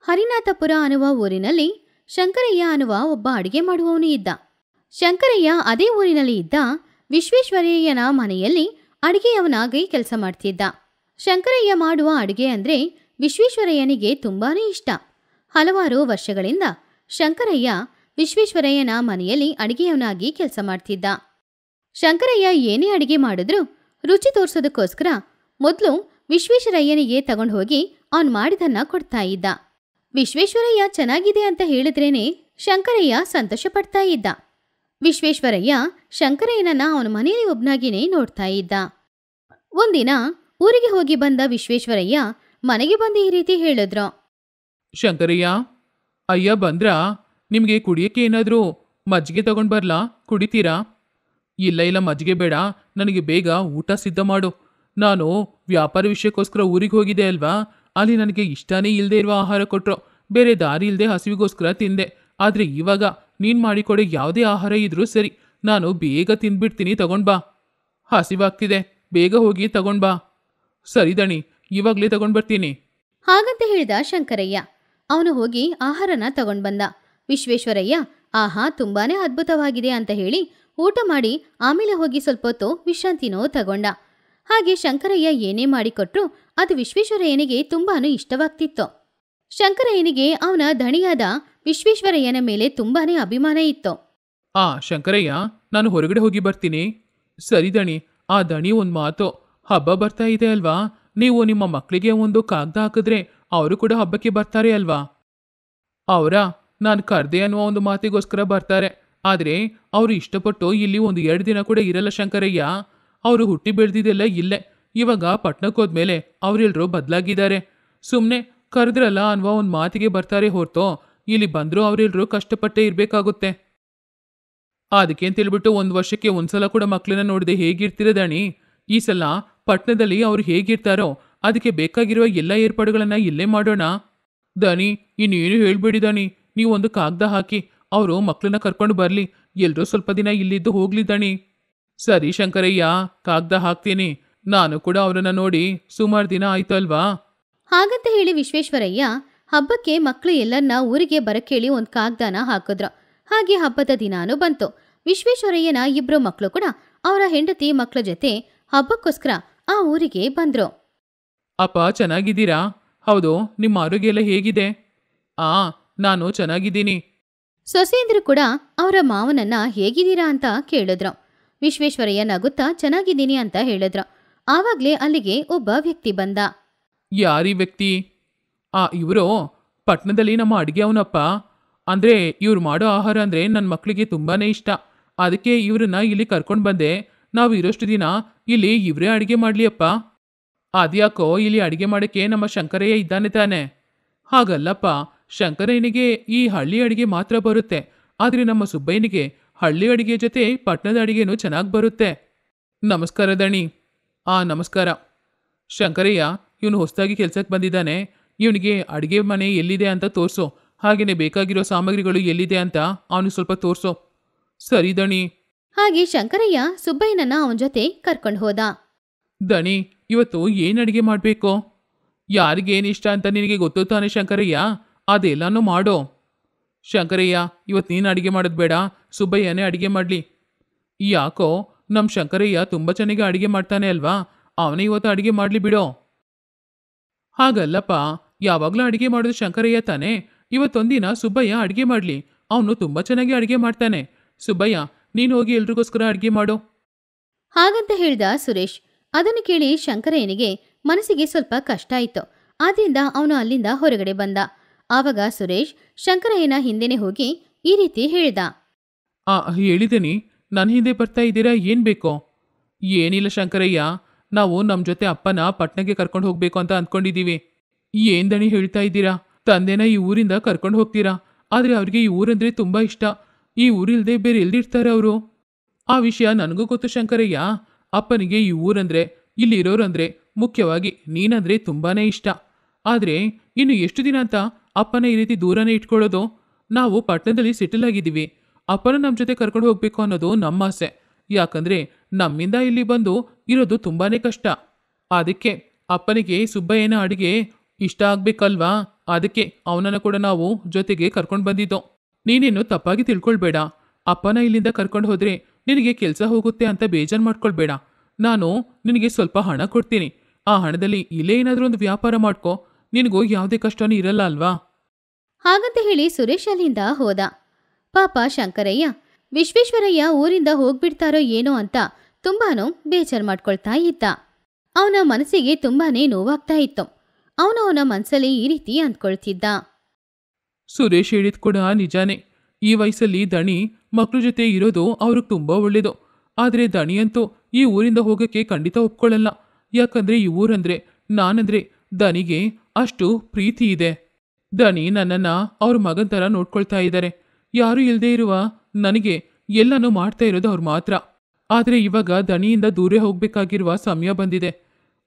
ಹರಿನಾಥಪುರ ಅನ್ನುವ ಊರಿನಲ್ಲಿ ಶಂಕರಯ್ಯ ಅನ್ನುವ ಒಬ್ಬ ಅಡಿಗೆ ಮಾಡುವವನು ಇದ್ದ. ಶಂಕರಯ್ಯ ಅದೇ ಊರಿನಲ್ಲಿ ಇದ್ದ ವಿಶ್ವೇಶ್ವರಯ್ಯನ ಮನೆಯಲ್ಲಿ ಅಡಿಗೆಯವನಾಗಿ ಕೆಲಸ ಮಾಡ್ತಿದ್ದ. ಶಂಕರಯ್ಯ ಮಾಡುವ ಅಡಿಗೆ ಅಂದ್ರೆ ವಿಶ್ವೇಶ್ವರಯ್ಯನಿಗೆ ತುಂಬಾನೇ ಇಷ್ಟ. ಹಲವಾರು ವರ್ಷಗಳಿಂದ ಶಂಕರಯ್ಯ ವಿಶ್ವೇಶ್ವರಯ್ಯನ ಮನೆಯಲ್ಲಿ ಅಡಿಗೆಯವನಾಗಿ ಕೆಲಸ ಮಾಡ್ತಿದ್ದ. ಶಂಕರಯ್ಯ ಏನೇ ಅಡಿಗೆ ಮಾಡಿದ್ರೂ ರುಚಿ ತೋರ್ಸೋದಕ್ಕೋಸ್ಕರ ಮೊದಲು ವಿಶ್ವೇಶ್ವರಯ್ಯನಿಗೆ ತಗೊಂಡು ಹೋಗಿ ಅವನು ಮಾಡಿದನ್ನ ಕೊಡ್ತಾ ಇದ್ದ. ವಿಶ್ವೇಶ್ವರಯ್ಯ ಚೆನ್ನಾಗಿದೆ ಅಂತ ಹೇಳಿದ್ರೇನೆ ಶಂಕರಯ್ಯ ಸಂತೋಷ ಪಡ್ತಾ ಇದ್ದ. ವಿಶ್ವೇಶ್ವರಯ್ಯ ಶಂಕರಯ್ಯನನ್ನ ಅವನ ಮನೆಯಲ್ಲಿ ಒಬ್ನಾಗಿನೇ ನೋಡ್ತಾ ಇದ್ದ. ಒಂದಿನ ಊರಿಗೆ ಹೋಗಿ ಬಂದ ವಿಶ್ವೇಶ್ವರಯ್ಯ ಮನೆಗೆ ಬಂದು ಈ ರೀತಿ ಹೇಳಿದ್ರು. ಶಂಕರಯ್ಯ, ಅಯ್ಯ ಬಂದ್ರಾ? ನಿಮ್ಗೆ ಕುಡಿಯಕ್ಕೆ ಏನಾದ್ರೂ ಮಜ್ಜಿಗೆ ತಗೊಂಡ್ ಬರ್ಲಾ? ಕುಡಿತೀರಾ? ಇಲ್ಲ, ಮಜ್ಜಿಗೆ ಬೇಡ, ನನಗೆ ಬೇಗ ಊಟ ಸಿದ್ಧ ಮಾಡು. ನಾನು ವ್ಯಾಪಾರ ವಿಷಯಕ್ಕೋಸ್ಕರ ಊರಿಗೆ ಹೋಗಿದ್ದೆ ಅಲ್ವಾ, ಅಲ್ಲಿ ನನಗೆ ಇಷ್ಟನೇ ಇಲ್ಲದೆ ಇರುವ ಆಹಾರ ಕೊಟ್ರು. ಬೇರೆ ದಾರಿ ಇಲ್ಲದೆ ಹಸಿವಿಗೋಸ್ಕರ ತಿಂದೆ. ಆದ್ರೆ ಇವಾಗ ನೀನ್ ಮಾಡಿಕೊಡೋ ಯಾವುದೇ ಆಹಾರ ಇದ್ರೂ ಸರಿ, ನಾನು ಬೇಗ ತಿಂದ್ಬಿಡ್ತೀನಿ, ತಗೊಂಡ್ಬಾ. ಹಸಿವಾಗ್ತಿದೆ, ಬೇಗ ಹೋಗಿ ತಗೊಂಡ್ಬಾ. ಸರಿ ದಣಿ, ಇವಾಗ್ಲೇ ತಗೊಂಡ್ಬರ್ತೀನಿ. ಹಾಗಂತ ಹೇಳಿದ ಶಂಕರಯ್ಯ. ಅವನು ಹೋಗಿ ಆಹಾರನ ತಗೊಂಡ್ ಬಂದ. ವಿಶ್ವೇಶ್ವರಯ್ಯ ಆಹಾ ತುಂಬಾನೇ ಅದ್ಭುತವಾಗಿದೆ ಅಂತ ಹೇಳಿ ಊಟ ಮಾಡಿ ಆಮೇಲೆ ಹೋಗಿ ಸ್ವಲ್ಪ ಹೊತ್ತು ವಿಶ್ರಾಂತಿನೂ ತಗೊಂಡ. ಹಾಗೆ ಶಂಕರಯ್ಯ ಏನೇ ಮಾಡಿಕೊಟ್ರು ಅದು ವಿಶ್ವೇಶ್ವರಯ್ಯನಿಗೆ ತುಂಬಾನು ಇಷ್ಟವಾಗ್ತಿತ್ತು. ಶಂಕರಯ್ಯನಿಗೆ ಅವನ ದಣಿಯಾದ ವಿಶ್ವೇಶ್ವರಯ್ಯನ ಮೇಲೆ ತುಂಬಾನೇ ಅಭಿಮಾನ ಇತ್ತು. ಶಂಕರಯ್ಯ, ನಾನು ಹೊರಗಡೆ ಹೋಗಿ ಬರ್ತೀನಿ. ಸರಿ ದಣಿ. ಆ ದಣಿ ಒಂದ್ ಮಾತು, ಹಬ್ಬ ಬರ್ತಾ ಇದೆ ಅಲ್ವಾ, ನೀವು ನಿಮ್ಮ ಮಕ್ಕಳಿಗೆ ಒಂದು ಕಾಗ್ದ ಹಾಕಿದ್ರೆ ಅವರು ಕೂಡ ಹಬ್ಬಕ್ಕೆ ಬರ್ತಾರೆ ಅಲ್ವಾ? ನಾನು ಕರ್ದೆ ಅನ್ನುವ ಒಂದು ಮಾತಿಗೋಸ್ಕರ ಬರ್ತಾರೆ. ಆದ್ರೆ ಅವರು ಇಷ್ಟಪಟ್ಟು ಇಲ್ಲಿ 1-2 ದಿನ ಕೂಡ ಇರಲ್ಲ ಶಂಕರಯ್ಯ. ಅವರು ಹುಟ್ಟಿ ಬೆಳೆದಿದ್ದೆಲ್ಲ ಇಲ್ಲೇ. ಇವಾಗ ಪಟ್ನಕ್ಕೆ ಹೋದ್ಮೇಲೆ ಅವರೆಲ್ಲರೂ ಬದಲಾಗಿದ್ದಾರೆ. ಸುಮ್ಮನೆ ಕರೆದ್ರಲ್ಲ ಅನ್ನುವ ಒಂದು ಮಾತಿಗೆ ಬರ್ತಾರೆ ಹೊರತು ಇಲ್ಲಿ ಬಂದರೂ ಅವರೆಲ್ಲರೂ ಕಷ್ಟಪಟ್ಟೇ ಇರಬೇಕಾಗುತ್ತೆ. ಅದಕ್ಕೆ ಅಂತೇಳ್ಬಿಟ್ಟು 1 ವರ್ಷಕ್ಕೆ ಒಂದ್ಸಲ ಕೂಡ ಮಕ್ಕಳನ್ನ ನೋಡದೆ ಹೇಗಿರ್ತೀರ ದಣಿ? ಈ ಸಲ ಪಟ್ನದಲ್ಲಿ ಅವ್ರು ಹೇಗಿರ್ತಾರೋ ಅದಕ್ಕೆ ಬೇಕಾಗಿರುವ ಎಲ್ಲ ಏರ್ಪಾಡುಗಳನ್ನ ಇಲ್ಲೇ ಮಾಡೋಣ. ದಣಿ, ಇನ್ನೇನು ಹೇಳ್ಬೇಡಿ ದಣಿ, ನೀವೊಂದು ಕಾಗ್ದ ಹಾಕಿ ಅವರು ಮಕ್ಕಳನ್ನ ಕರ್ಕೊಂಡು ಬರ್ಲಿ. ಎಲ್ರೂ ಸ್ವಲ್ಪ ದಿನ ಇಲ್ಲಿದ್ದು ಹೋಗ್ಲಿ ದಣಿ. ಸರಿ ಶಂಕರಯ್ಯ, ಕಾಗ್ದ ಹಾಕ್ತೀನಿ. ನಾನು ಕೂಡ ಅವರನ್ನ ನೋಡಿ ಸುಮಾರು ದಿನ ಆಯ್ತು ಅಲ್ವಾ? ಹಾಗಂತ ಹೇಳಿ ವಿಶ್ವೇಶ್ವರಯ್ಯ ಹಬ್ಬಕ್ಕೆ ಮಕ್ಕಳು ಎಲ್ಲರನ್ನ ಊರಿಗೆ ಬರಕೇಳಿ ಒಂದು ಕಾಗ್ದಾನ ಹಾಕಿದ್ರು. ಹಾಗೆ ಹಬ್ಬದ ದಿನಾನು ಬಂತು. ವಿಶ್ವೇಶ್ವರಯ್ಯನ 2 ಮಕ್ಕಳು ಕೂಡ ಅವರ ಹೆಂಡತಿ ಮಕ್ಕಳ ಜೊತೆ ಹಬ್ಬಕ್ಕೋಸ್ಕರ ಆ ಊರಿಗೆ ಬಂದ್ರು. ಅಪ್ಪ ಚೆನ್ನಾಗಿದ್ದೀರಾ? ಹೌದು, ನಿಮ್ಮ ಆರೋಗ್ಯ ಎಲ್ಲ ಹೇಗಿದೆ? ನಾನು ಚೆನ್ನಾಗಿದ್ದೀನಿ. ಸೊಸೆಯಂದ್ರು ಕೂಡ ಅವರ ಮಾವನನ್ನ ಹೇಗಿದ್ದೀರಾ ಅಂತ ಕೇಳಿದ್ರು. ವಿಶ್ವೇಶ್ವರಯ್ಯ ನಗುತ್ತಾ ಚೆನ್ನಾಗಿದ್ದೀನಿ ಅಂತ ಹೇಳಿದ್ರು. ಆವಾಗ್ಲೇ ಅಲ್ಲಿಗೆ ಒಬ್ಬ ವ್ಯಕ್ತಿ ಬಂದ. ಯಾರೀ ವ್ಯಕ್ತಿ? ಇವರು ಪಟ್ನದಲ್ಲಿ ನಮ್ಮ ಅಡುಗೆ ಅವನಪ್ಪ. ಅಂದ್ರೆ ಇವ್ರು ಮಾಡೋ ಆಹಾರ ಅಂದ್ರೆ ನನ್ನ ಮಕ್ಕಳಿಗೆ ತುಂಬಾನೇ ಇಷ್ಟ. ಅದಕ್ಕೆ ಇವ್ರನ್ನ ಇಲ್ಲಿ ಕರ್ಕೊಂಡು ಬಂದೆ. ನಾವು ಇರೋಷ್ಟು ದಿನ ಇಲ್ಲಿ ಇವರೇ ಅಡುಗೆ ಮಾಡ್ಲಿ ಅಪ್ಪ. ಅದ್ಯಾಕೋ ಇಲ್ಲಿ ಅಡುಗೆ ಮಾಡೋಕ್ಕೆ ನಮ್ಮ ಶಂಕರಯ್ಯ ಇದ್ದಾನೆ ತಾನೆ? ಹಾಗಲ್ಲಪ್ಪ, ಶಂಕರಯ್ಯನಿಗೆ ಈ ಹಳ್ಳಿ ಅಡುಗೆ ಮಾತ್ರ ಬರುತ್ತೆ. ಆದರೆ ನಮ್ಮ ಸುಬ್ಬಯ್ಯನಿಗೆ ಹಳ್ಳಿ ಅಡುಗೆ ಜೊತೆ ಪಟ್ಟಣದ ಅಡುಗೆನೂ ಚೆನ್ನಾಗಿ ಬರುತ್ತೆ. ನಮಸ್ಕಾರ ದಣಿ. ನಮಸ್ಕಾರ. ಶಂಕರಯ್ಯ, ಇವನು ಹೊಸದಾಗಿ ಕೆಲ್ಸಕ್ಕೆ ಬಂದಿದ್ದಾನೆ. ಇವನಿಗೆ ಅಡುಗೆ ಮನೆ ಎಲ್ಲಿದೆ ಅಂತ ತೋರಿಸು. ಹಾಗೆಯೇ ಬೇಕಾಗಿರೋ ಸಾಮಗ್ರಿಗಳು ಎಲ್ಲಿದೆ ಅಂತ ಅವನು ಸ್ವಲ್ಪ ತೋರಿಸು. ಸರಿ ದಣಿ. ಹಾಗೆ ಶಂಕರಯ್ಯ ಸುಬ್ಬಯ್ಯನನ್ನ ಅವನ ಜೊತೆ ಕರ್ಕೊಂಡು ಹೋದ. ದಣಿ, ಇವತ್ತು ಏನು ಅಡುಗೆ ಮಾಡಬೇಕು? ಯಾರಿಗೇನು ಇಷ್ಟ ಅಂತ ನಿನಗೆ ಗೊತ್ತು ತಾನೆ ಶಂಕರಯ್ಯ? ಅದೆಲ್ಲನೂ ಮಾಡೋ. ಶಂಕರಯ್ಯ, ಇವತ್ತು ನೀನು ಅಡುಗೆ ಮಾಡೋದು ಬೇಡ, ಸುಬ್ಬಯ್ಯನೇ ಅಡುಗೆ ಮಾಡಲಿ. ಯಾಕೋ, ನಮ್ಮ ಶಂಕರಯ್ಯ ತುಂಬ ಚೆನ್ನಾಗಿ ಅಡುಗೆ ಮಾಡ್ತಾನೆ ಅಲ್ವಾ? ಅವನೇ ಇವತ್ತು ಅಡುಗೆ ಮಾಡಲಿ ಬಿಡೋ. ಹಾಗಲ್ಲಪ್ಪ, ಯಾವಾಗಲೂ ಅಡುಗೆ ಮಾಡೋದು ಶಂಕರಯ್ಯ ತಾನೆ. ಇವತ್ತೊಂದಿನ ಸುಬ್ಬಯ್ಯ ಅಡುಗೆ ಮಾಡಲಿ. ಅವನು ತುಂಬ ಚೆನ್ನಾಗಿ ಅಡುಗೆ ಮಾಡ್ತಾನೆ. ಸುಬ್ಬಯ್ಯ, ನೀನು ಹೋಗಿ ಎಲ್ರಿಗೋಸ್ಕರ ಅಡುಗೆ ಮಾಡು. ಹಾಗಂತ ಹೇಳ್ದ ಸುರೇಶ್. ಅದನ್ನು ಕೇಳಿ ಶಂಕರಯ್ಯನಿಗೆ ಮನಸ್ಸಿಗೆ ಸ್ವಲ್ಪ ಕಷ್ಟ ಆಯಿತು. ಆದ್ರಿಂದ ಅವನು ಅಲ್ಲಿಂದ ಹೊರಗಡೆ ಬಂದ. ಆವಾಗ ಸುರೇಶ್ ಶಂಕರಯ್ಯನ ಹಿಂದೆನೆ ಹೋಗಿ ಈ ರೀತಿ ಹೇಳ್ದ. ಹೇಳಿದ್ದೀನಿ, ನನ್ನ ಹಿಂದೆ ಬರ್ತಾ ಇದ್ದೀರಾ? ಏನು ಬೇಕೋ? ಏನಿಲ್ಲ ಶಂಕರಯ್ಯ, ನಾವು ನಮ್ಮ ಜೊತೆ ಅಪ್ಪನ ಪಟ್ನಕ್ಕೆ ಕರ್ಕೊಂಡು ಹೋಗ್ಬೇಕು ಅಂತ ಅಂದ್ಕೊಂಡಿದ್ದೀವಿ. ಏನ್ ದಣಿ ಹೇಳ್ತಾ ಇದ್ದೀರಾ? ತಂದೆನ ಈ ಊರಿಂದ ಕರ್ಕೊಂಡು ಹೋಗ್ತೀರಾ? ಆದರೆ ಅವ್ರಿಗೆ ಈ ಊರಂದ್ರೆ ತುಂಬ ಇಷ್ಟ. ಈ ಊರಿಲ್ದೆ ಬೇರೆ ಎಲ್ದಿರ್ತಾರೆ ಅವರು? ಆ ವಿಷಯ ನನಗೂ ಗೊತ್ತು ಶಂಕರಯ್ಯ. ಅಪ್ಪನಿಗೆ ಈ ಊರಂದ್ರೆ, ಇಲ್ಲಿರೋರಂದ್ರೆ, ಮುಖ್ಯವಾಗಿ ನೀನಂದ್ರೆ ತುಂಬಾನೇ ಇಷ್ಟ. ಆದರೆ ಇನ್ನು ಎಷ್ಟು ದಿನ ಅಂತ ಅಪ್ಪನ ಈ ರೀತಿ ದೂರನೇ ಇಟ್ಕೊಳ್ಳೋದು? ನಾವು ಪಟ್ಟಣದಲ್ಲಿ ಸೆಟಲ್ ಆಗಿದ್ದೀವಿ. ಅಪ್ಪನ ನಮ್ಮ ಜೊತೆ ಕರ್ಕೊಂಡು ಹೋಗ್ಬೇಕು ಅನ್ನೋದು ನಮ್ಮ ಆಸೆ. ಯಾಕಂದ್ರೆ ನಮ್ಮಿಂದ ಇಲ್ಲಿ ಬಂದು ಇರೋದು ತುಂಬಾನೇ ಕಷ್ಟ. ಅದಕ್ಕೆ ಅಪ್ಪನಿಗೆ ಸುಬ್ಬಯ್ಯನ ಅಡಿಗೆ ಇಷ್ಟ ಆಗ್ಬೇಕಲ್ವಾ? ಅದಕ್ಕೆ ಅವನನ್ನು ಕೂಡ ನಾವು ಜೊತೆಗೆ ಕರ್ಕೊಂಡು ಬಂದಿದ್ದೋ. ನೀನೇನು ತಪ್ಪಾಗಿ ತಿಳ್ಕೊಳ್ಬೇಡ. ಅಪ್ಪನ ಇಲ್ಲಿಂದ ಕರ್ಕೊಂಡು ಹೋದ್ರೆ ನಿನಗೆ ಕೆಲಸ ಹೋಗುತ್ತೆ ಅಂತ ಬೇಜಾರು ಮಾಡ್ಕೊಳ್ಬೇಡ. ನಾನು ನಿನಗೆ ಸ್ವಲ್ಪ ಹಣ ಕೊಡ್ತೀನಿ. ಆ ಹಣದಲ್ಲಿ ಇಲ್ಲೇ ಏನಾದರೂ ಒಂದು ವ್ಯಾಪಾರ ಮಾಡ್ಕೊ. ನಿನಗೂ ಯಾವುದೇ ಕಷ್ಟನೂ ಇರಲ್ಲ ಅಲ್ವಾ? ಹಾಗಂತ ಹೇಳಿ ಸುರೇಶ್ ಅಲ್ಲಿಂದ ಹೋದ. ಪಾಪ ಶಂಕರಯ್ಯ ವಿಶ್ವೇಶ್ವರಯ್ಯ ಊರಿಂದ ಹೋಗ್ಬಿಡ್ತಾರೋ ಏನೋ ಅಂತ ತುಂಬಾನು ಬೇಜಾರು ಮಾಡ್ಕೊಳ್ತಾ ಇದ್ದ. ಅವನ ಮನಸ್ಸಿಗೆ ತುಂಬಾನೇ ನೋವಾಗ್ತಾ ಇತ್ತು. ಅವನ ಮನಸ್ಸಲ್ಲಿ ಈ ರೀತಿ ಅಂದ್ಕೊಳ್ತಿದ್ದ. ಸುರೇಶ್ ಹೇಳಿದ್ ಕೂಡ ನಿಜಾನೇ. ಈ ವಯಸ್ಸಲ್ಲಿ ದಣಿ ಮಕ್ಳ ಜೊತೆ ಇರೋದು ಅವ್ರಿಗೆ ತುಂಬಾ ಒಳ್ಳೇದು. ಆದರೆ ದಣಿಯಂತೂ ಈ ಊರಿಂದ ಹೋಗಕ್ಕೆ ಖಂಡಿತ ಒಪ್ಕೊಳ್ಳಲ್ಲ. ಯಾಕಂದ್ರೆ ಈ ಊರಂದ್ರೆ, ನಾನಂದ್ರೆ ದನಿಗೆ ಅಷ್ಟು ಪ್ರೀತಿ ಇದೆ. ದಣಿ ನನ್ನನ್ನ ಅವ್ರ ಮಗನ ಥರ ನೋಡ್ಕೊಳ್ತಾ ಇದ್ದಾರೆ. ಯಾರೂ ಇಲ್ಲದೆ ಇರುವ ನನಗೆ ಎಲ್ಲನೂ ಮಾಡ್ತಾ ಇರೋದು ಅವ್ರು ಮಾತ್ರ. ಆದರೆ ಇವಾಗ ದಣಿಯಿಂದ ದೂರ ಹೋಗ್ಬೇಕಾಗಿರುವ ಸಮಯ ಬಂದಿದೆ.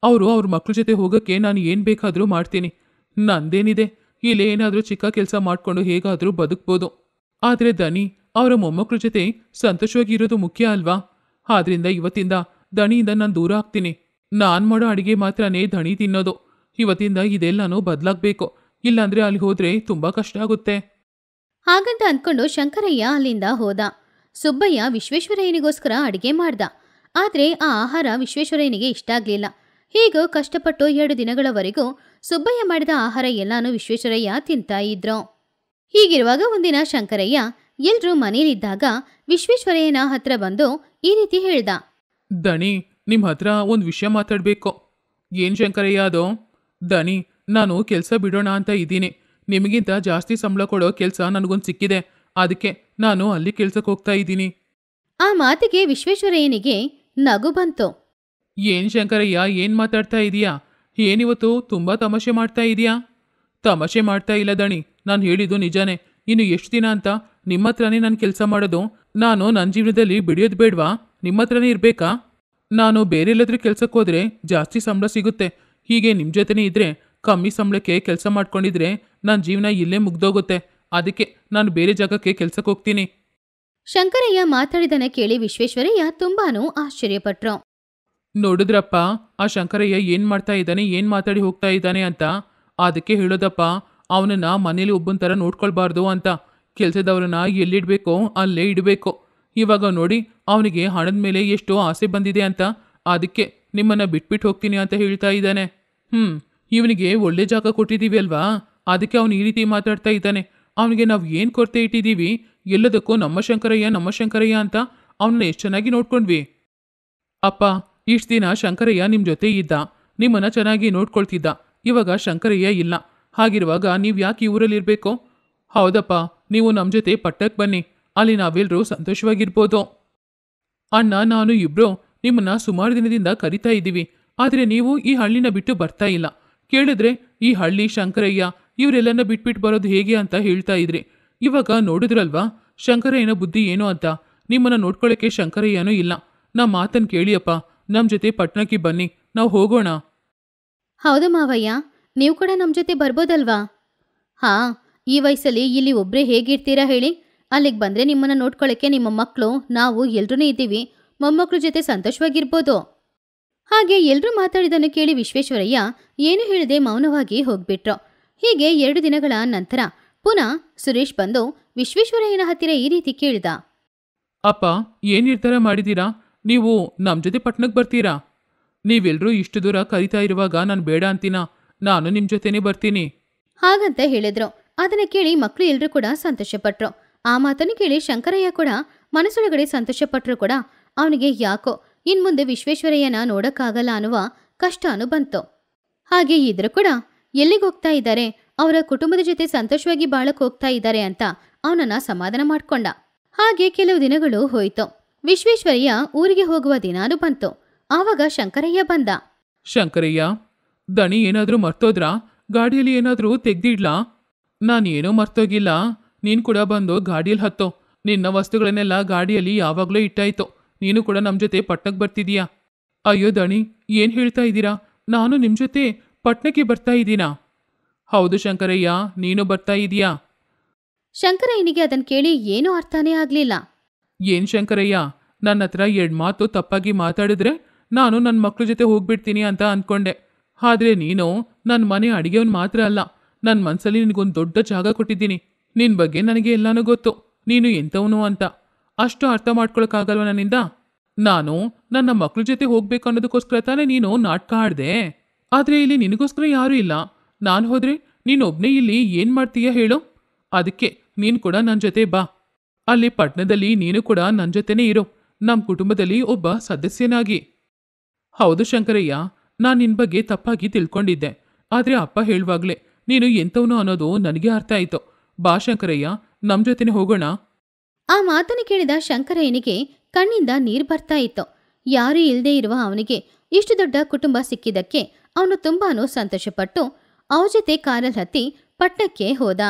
ಅವರು ಅವ್ರ ಮಕ್ಳ ಜೊತೆ ಹೋಗಕ್ಕೆ ನಾನು ಏನು ಬೇಕಾದರೂ ಮಾಡ್ತೀನಿ. ನಂದೇನಿದೆ, ಇಲ್ಲಿ ಏನಾದರೂ ಚಿಕ್ಕ ಕೆಲಸ ಮಾಡಿಕೊಂಡು ಹೇಗಾದರೂ ಬದುಕ್ಬೋದು. ಆದರೆ ದಣಿ ಅವರ ಮೊಮ್ಮಕ್ಳ ಜೊತೆ ಸಂತೋಷವಾಗಿ ಇರೋದು ಮುಖ್ಯ ಅಲ್ವಾ? ಆದ್ರಿಂದ ಇವತ್ತಿಂದ ದಣಿಯಿಂದ ನಾನು ದೂರ ಆಗ್ತೀನಿ. ನಾನು ಮಾಡೋ ಅಡಿಗೆ ಮಾತ್ರನೇ ದಣಿ ತಿನ್ನೋದು. ಇವತ್ತಿಂದ ಇದೆಲ್ಲನೂ ಬದಲಾಗಬೇಕು. ಇಲ್ಲಾಂದ್ರೆ ಅಲ್ಲಿ ಹೋದ್ರೆ ತುಂಬಾ ಕಷ್ಟ ಆಗುತ್ತೆ. ಹಾಗಂತ ಅಂದ್ಕೊಂಡು ಶಂಕರಯ್ಯ ಅಲ್ಲಿಂದ ಹೋದ. ಸುಬ್ಬಯ್ಯ ವಿಶ್ವೇಶ್ವರಯ್ಯನಿಗೋಸ್ಕರ ಅಡಿಗೆ ಮಾಡ್ದ. ಆದ್ರೆ ಆ ಆಹಾರ ವಿಶ್ವೇಶ್ವರಯ್ಯನಿಗೆ ಇಷ್ಟ ಆಗ್ಲಿಲ್ಲ. ಹೀಗೂ ಕಷ್ಟಪಟ್ಟು 2 ದಿನಗಳವರೆಗೂ ಸುಬ್ಬಯ್ಯ ಮಾಡಿದ ಆಹಾರ ಎಲ್ಲಾನು ವಿಶ್ವೇಶ್ವರಯ್ಯ ತಿಂತಾ ಇದ್ರು. ಹೀಗಿರುವಾಗ ಒಂದಿನ ಶಂಕರಯ್ಯ ಎಲ್ರೂ ಮನೇಲಿದ್ದಾಗ ವಿಶ್ವೇಶ್ವರಯ್ಯನ ಹತ್ರ ಬಂದು ಈ ರೀತಿ ಹೇಳ್ದ. ದಣಿ, ನಿಮ್ಮ ಹತ್ರ ಒಂದು ವಿಷಯ ಮಾತಾಡಬೇಕು. ಏನ್ ಶಂಕರಯ್ಯ ಅದು? ದಣಿ, ನಾನು ಕೆಲಸ ಬಿಡೋಣ ಅಂತ ಇದ್ದೀನಿ. ನಿಮಗಿಂತ ಜಾಸ್ತಿ ಸಂಬಳ ಕೊಡೋ ಕೆಲಸ ನನಗೊಂದು ಸಿಕ್ಕಿದೆ. ಅದಕ್ಕೆ ನಾನು ಅಲ್ಲಿ ಕೆಲ್ಸಕ್ಕೆ ಹೋಗ್ತಾ ಇದ್ದೀನಿ. ಆ ಮಾತಿಗೆ ವಿಶ್ವೇಶ್ವರಯ್ಯನಿಗೆ ನಗು ಬಂತು. ಏನ್ ಶಂಕರಯ್ಯ, ಏನ್ ಮಾತಾಡ್ತಾ ಇದೀಯಾ? ಏನಿವತ್ತು ತುಂಬಾ ತಮಾಷೆ ಮಾಡ್ತಾ ಇದೀಯಾ? ತಮಾಷೆ ಮಾಡ್ತಾ ಇಲ್ಲ ದಣಿ, ನಾನು ಹೇಳಿದ್ದು ನಿಜಾನೇ. ಇನ್ನು ಎಷ್ಟು ದಿನ ಅಂತ ನಿಮ್ಮ ಹತ್ರನೇ ನಾನು ಕೆಲಸ ಮಾಡೋದು? ನಾನು ನನ್ನ ಜೀವನದಲ್ಲಿ ಬಿಡಿಯೋದು ಬೇಡವಾ? ನಿಮ್ಮ ಹತ್ರನೇ ಇರಬೇಕಾ? ನಾನು ಬೇರೆ ಎಲ್ಲಾದ್ರೂ ಕೆಲ್ಸಕ್ಕೆ ಹೋದ್ರೆ ಜಾಸ್ತಿ ಸಂಬಳ ಸಿಗುತ್ತೆ. ಹೀಗೆ ನಿಮ್ಮ ಜೊತೆನೇ ಇದ್ರೆ ಕಮ್ಮಿ ಸಂಬಳಕ್ಕೆ ಕೆಲಸ ಮಾಡ್ಕೊಂಡಿದ್ರೆ ನನ್ನ ಜೀವನ ಇಲ್ಲೇ ಮುಗ್ದೋಗುತ್ತೆ. ಅದಕ್ಕೆ ನಾನು ಬೇರೆ ಜಾಗಕ್ಕೆ ಕೆಲ್ಸಕ್ಕೆ ಹೋಗ್ತೀನಿ. ಶಂಕರಯ್ಯ ಮಾತಾಡಿದನ ಕೇಳಿ ವಿಶ್ವೇಶ್ವರಯ್ಯ ತುಂಬಾನು ಆಶ್ಚರ್ಯಪಟ್ರು. ನೋಡಿದ್ರಪ್ಪ, ಆ ಶಂಕರಯ್ಯ ಏನ್ ಮಾಡ್ತಾ ಇದ್ದಾನೆ, ಏನ್ ಮಾತಾಡಿ ಹೋಗ್ತಾ ಇದ್ದಾನೆ ಅಂತ. ಅದಕ್ಕೆ ಹೇಳೋದಪ್ಪ, ಅವನನ್ನ ಮನೇಲಿ ಒಬ್ಬನ ಥರ ನೋಡ್ಕೊಳ್ಬಾರ್ದು ಅಂತ. ಕೆಲಸದವ್ರನ್ನ ಎಲ್ಲಿಡ್ಬೇಕೋ ಅಲ್ಲೇ ಇಡಬೇಕು. ಇವಾಗ ನೋಡಿ, ಅವನಿಗೆ ಹಣದ ಮೇಲೆ ಎಷ್ಟು ಆಸೆ ಬಂದಿದೆ ಅಂತ. ಅದಕ್ಕೆ ನಿಮ್ಮನ್ನ ಬಿಟ್ಬಿಟ್ಟು ಹೋಗ್ತೀನಿ ಅಂತ ಹೇಳ್ತಾ ಇದ್ದಾನೆ. ಇವನಿಗೆ ಒಳ್ಳೆ ಜಾಗ ಕೊಟ್ಟಿದ್ದೀವಿ ಅಲ್ವಾ? ಅದಕ್ಕೆ ಅವನು ಈ ರೀತಿ ಮಾತಾಡ್ತಾ ಇದ್ದಾನೆ. ಅವನಿಗೆ ನಾವು ಏನು ಕೊರತೆ ಇಟ್ಟಿದ್ದೀವಿ, ಎಲ್ಲದಕ್ಕೂ ನಮ್ಮ ಶಂಕರಯ್ಯ ಅಂತ ಅವನ್ನ ಎಷ್ಟು ಚೆನ್ನಾಗಿ ನೋಡ್ಕೊಂಡ್ವಿ. ಅಪ್ಪ, ಇಷ್ಟು ದಿನ ಶಂಕರಯ್ಯ ನಿಮ್ಮ ಜೊತೆ ಇದ್ದ, ನಿಮ್ಮನ್ನ ಚೆನ್ನಾಗಿ ನೋಡ್ಕೊಳ್ತಿದ್ದ. ಇವಾಗ ಶಂಕರಯ್ಯ ಇಲ್ಲ. ಹಾಗಿರುವಾಗ ನೀವು ಯಾಕೆ ಈ ಊರಲ್ಲಿರಬೇಕು? ಹೌದಪ್ಪ, ನೀವು ನಮ್ಮ ಜೊತೆ ಪಟ್ಟಕ್ಕೆ ಬನ್ನಿ. ಅಲ್ಲಿ ನಾವೆಲ್ಲರೂ ಸಂತೋಷವಾಗಿರ್ಬೋದು. ಅಣ್ಣ, ನಾನು ಇಬ್ರು ನಿಮ್ಮನ್ನ ಸುಮಾರು ದಿನದಿಂದ ಕರಿತಾ ಇದ್ದೀವಿ. ಆದರೆ ನೀವು ಈ ಹಳ್ಳಿನ ಬಿಟ್ಟು ಬರ್ತಾ ಇಲ್ಲ. ಕೇಳಿದ್ರೆ ಈ ಹಳ್ಳಿ, ಶಂಕರಯ್ಯ ಇವರೆಲ್ಲನ್ನ ಬಿಟ್ಬಿಟ್ಟು ಬರೋದು ಹೇಗೆ ಅಂತ ಹೇಳ್ತಾ ಇದ್ರಿ. ಇವಾಗ ನೋಡಿದ್ರಲ್ವಾ ಶಂಕರಯ್ಯನ ಬುದ್ಧಿ ಏನು ಅಂತ. ನಿಮ್ಮನ್ನ ನೋಡ್ಕೊಳ್ಳೋಕ್ಕೆ ಶಂಕರಯ್ಯನೂ ಇಲ್ಲ. ನಮ್ಮ ಮಾತನ್ನು ಕೇಳಿಯಪ್ಪ, ನಮ್ಮ ಜೊತೆ ಪಟ್ಟಣಕ್ಕೆ ಬನ್ನಿ, ನಾವು ಹೋಗೋಣ. ಹೌದು ಮಾವಯ್ಯ, ನೀವು ಕೂಡ ನಮ್ಮ ಜೊತೆ ಬರ್ಬೋದಲ್ವಾ? ಹಾ, ಈ ವಯಸ್ಸಲ್ಲಿ ಇಲ್ಲಿ ಒಬ್ಬರೇ ಹೇಗಿರ್ತೀರಾ ಹೇಳಿ? ಅಲ್ಲಿಗೆ ಬಂದರೆ ನಿಮ್ಮನ್ನು ನೋಡ್ಕೊಳ್ಳೋಕ್ಕೆ ನಿಮ್ಮ ಮಕ್ಕಳು, ನಾವು ಎಲ್ರೂ ಇದ್ದೀವಿ. ಮೊಮ್ಮಕ್ಕಳ ಜೊತೆ ಸಂತೋಷವಾಗಿರ್ಬೋದು. ಹಾಗೆ ಎಲ್ರೂ ಮಾತಾಡಿದನ್ನು ಕೇಳಿ ವಿಶ್ವೇಶ್ವರಯ್ಯ ಏನು ಹೇಳದೆ ಮೌನವಾಗಿ ಹೋಗ್ಬಿಟ್ರು. ಹೀಗೆ 2 ದಿನಗಳ ನಂತರ ಪುನಃ ಸುರೇಶ್ ಬಂದು ವಿಶ್ವೇಶ್ವರಯ್ಯನ ಹತ್ತಿರ ಈ ರೀತಿ ಕೇಳಿದ. ಅಪ್ಪ, ಏನು ನಿರ್ಧಾರ ಮಾಡಿದ್ದೀರಾ? ನೀವು ನಮ್ಮ ಜೊತೆ ಪಟ್ಟಣಕ್ಕೆ ಬರ್ತೀರಾ? ನೀವೆಲ್ಲರೂ ಇಷ್ಟು ದೂರ ಕರಿತಾ ಇರುವಾಗ ನಾನು ಬೇಡ ಅಂತೀನಾ? ನಾನು ನಿಮ್ಮ ಜೊತೆನೇ ಬರ್ತೀನಿ. ಹಾಗಂತ ಹೇಳಿದ್ರು. ಅದನ್ನ ಕೇಳಿ ಮಕ್ಕಳು ಎಲ್ಲರೂ ಕೂಡ ಸಂತೋಷಪಟ್ರು. ಆ ಮಾತನ್ನು ಕೇಳಿ ಶಂಕರಯ್ಯ ಕೂಡ ಮನಸ್ಸೊಳಗಡೆ ಸಂತೋಷಪಟ್ಟರು ಕೂಡ ಅವನಿಗೆ ಯಾಕೋ ಇನ್ಮುಂದೆ ವಿಶ್ವೇಶ್ವರಯ್ಯನ ನೋಡಕ್ಕಾಗಲ್ಲ ಅನ್ನುವ ಕಷ್ಟನೂ ಬಂತು. ಹಾಗೆ ಇದ್ರು ಕೂಡ ಎಲ್ಲಿಗೆ ಹೋಗ್ತಾ ಇದ್ದಾರೆ, ಅವರ ಕುಟುಂಬದ ಜೊತೆ ಸಂತೋಷವಾಗಿ ಬಾಳಕ್ ಹೋಗ್ತಾ ಇದ್ದಾರೆ ಅಂತ ಅವನನ್ನ ಸಮಾಧಾನ ಮಾಡ್ಕೊಂಡ. ಹಾಗೆ ಕೆಲವು ದಿನಗಳು ಹೋಯ್ತು. ವಿಶ್ವೇಶ್ವರಯ್ಯ ಊರಿಗೆ ಹೋಗುವ ದಿನಾನು ಬಂತು. ಆವಾಗ ಶಂಕರಯ್ಯ ಬಂದ. ಶಂಕರಯ್ಯ, ದಣಿ ಏನಾದರೂ ಮರ್ತೋದ್ರಾ? ಗಾಡಿಯಲ್ಲಿ ಏನಾದರೂ ತೆಗ್ದಿಡ್ಲಾ? ನಾನೇನೂ ಮರ್ತೋಗಿಲ್ಲ. ನೀನು ಕೂಡ ಬಂದು ಗಾಡಿಯಲ್ಲಿ ಹತ್ತೋ. ನಿನ್ನ ವಸ್ತುಗಳನ್ನೆಲ್ಲ ಗಾಡಿಯಲ್ಲಿ ಯಾವಾಗಲೂ ಇಟ್ಟಾಯ್ತು. ನೀನು ಕೂಡ ನಮ್ಮ ಜೊತೆ ಪಟ್ಟಣಕ್ಕೆ ಬರ್ತಿದೀಯಾ? ಅಯ್ಯೋ ದಣಿ, ಏನು ಹೇಳ್ತಾ ಇದ್ದೀರಾ? ನಾನು ನಿಮ್ಮ ಜೊತೆ ಪಟ್ಟಣಕ್ಕೆ ಬರ್ತಾ ಇದ್ದೀನಾ? ಹೌದು ಶಂಕರಯ್ಯ, ನೀನು ಬರ್ತಾ ಇದೀಯಾ? ಶಂಕರಯ್ಯನಿಗೆ ಅದನ್ನ ಕೇಳಿ ಏನೂ ಅರ್ಥನೇ ಆಗ್ಲಿಲ್ಲ. ಏನು ಶಂಕರಯ್ಯ, ನನ್ನ ಹತ್ರ 2 ಮಾತು ತಪ್ಪಾಗಿ ಮಾತಾಡಿದ್ರೆ ನಾನು ನನ್ನ ಮಕ್ಳ ಜೊತೆ ಹೋಗ್ಬಿಡ್ತೀನಿ ಅಂತ ಅಂದ್ಕೊಂಡೆ. ಆದರೆ ನೀನು ನನ್ನ ಮನೆ ಅಡಿಗೆವನ್ ಮಾತ್ರ ಅಲ್ಲ, ನನ್ನ ಮನಸ್ಸಲ್ಲಿ ನಿನಗೊಂದು ದೊಡ್ಡ ಜಾಗ ಕೊಟ್ಟಿದ್ದೀನಿ. ನಿನ್ನ ಬಗ್ಗೆ ನನಗೆ ಎಲ್ಲನೂ ಗೊತ್ತು, ನೀನು ಎಂಥವನು ಅಂತ. ಅಷ್ಟು ಅರ್ಥ ಮಾಡ್ಕೊಳಕ್ಕಾಗಲ್ವ ನನ್ನಿಂದ? ನಾನು ನನ್ನ ಮಕ್ಳ ಜೊತೆ ಹೋಗ್ಬೇಕು ಅನ್ನೋದಕ್ಕೋಸ್ಕರ ತಾನೇ ನೀನು ನಾಟಕ ಆಡ್ದೆ. ಆದರೆ ಇಲ್ಲಿ ನಿನಗೋಸ್ಕರ ಯಾರೂ ಇಲ್ಲ. ನಾನು ಹೋದ್ರೆ ನೀನೊಬ್ಬನೇ ಇಲ್ಲಿ ಏನು ಮಾಡ್ತೀಯ ಹೇಳು? ಅದಕ್ಕೆ ನೀನು ಕೂಡ ನನ್ನ ಜೊತೆ ಬಾ. ಅಲ್ಲಿ ಪಟ್ಟಣದಲ್ಲಿ ನೀನು ಕೂಡ ನನ್ನ ಜೊತೆನೇ ಇರೋ, ನಮ್ಮ ಕುಟುಂಬದಲ್ಲಿ ಒಬ್ಬ ಸದಸ್ಯನಾಗಿ. ಹೌದು ಶಂಕರಯ್ಯ, ನಾನು ನಿನ್ನ ಬಗ್ಗೆ ತಪ್ಪಾಗಿ ತಿಳ್ಕೊಂಡಿದ್ದೆ. ಆದರೆ ಅಪ್ಪ ಹೇಳುವಾಗಲೇ ನೀನು ಎಂಥವನು ಅನ್ನೋದು ನನಗೆ ಅರ್ಥ ಆಯಿತು. ಬಾ ಶಂಕರಯ್ಯ, ನಮ್ಮ ಜೊತೆನೇ ಹೋಗೋಣ. ಆ ಮಾತನ್ನು ಕೇಳಿದ ಶಂಕರಯ್ಯನಿಗೆ ಕಣ್ಣಿಂದ ನೀರು ಬರ್ತಾ ಇತ್ತು. ಯಾರೂ ಇಲ್ಲದೆ ಇರುವ ಅವನಿಗೆ ಇಷ್ಟು ದೊಡ್ಡ ಕುಟುಂಬ ಸಿಕ್ಕಿದ್ದಕ್ಕೆ ಅವನು ತುಂಬಾನು ಸಂತೋಷಪಟ್ಟು ಅವ್ರ ಜೊತೆ ಕಾರಲ್ಲಿ ಹತ್ತಿ ಪಟ್ಟಣಕ್ಕೆ ಹೋದ.